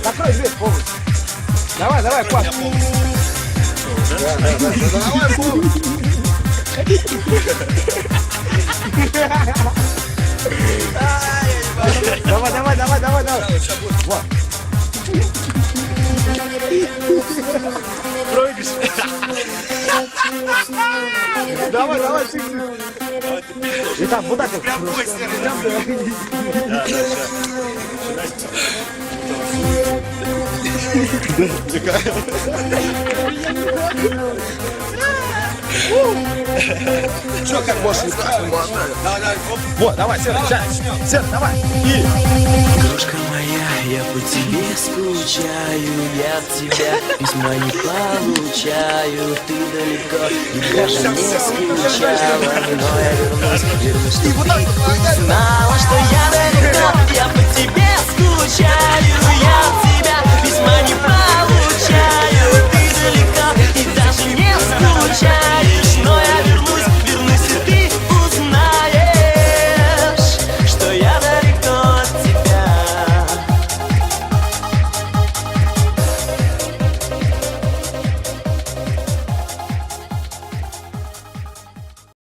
Закрой дверь полностью. Давай, пап. Давай, полностью. Давай. Вот. Пройдешь. Давай, ты. Итак, вот так вот. Прям бой, Серый. Что, как можешь? Давай, оп. Вот, давай, Сера, давай. И... Крошка моя, я по тебе скучаю, я от тебя письма не получаю, ты далеко и даже не скучала, но я вернусь, ты знала, что я далеко, я по тебе скучаю, я от тебя письма не получаю.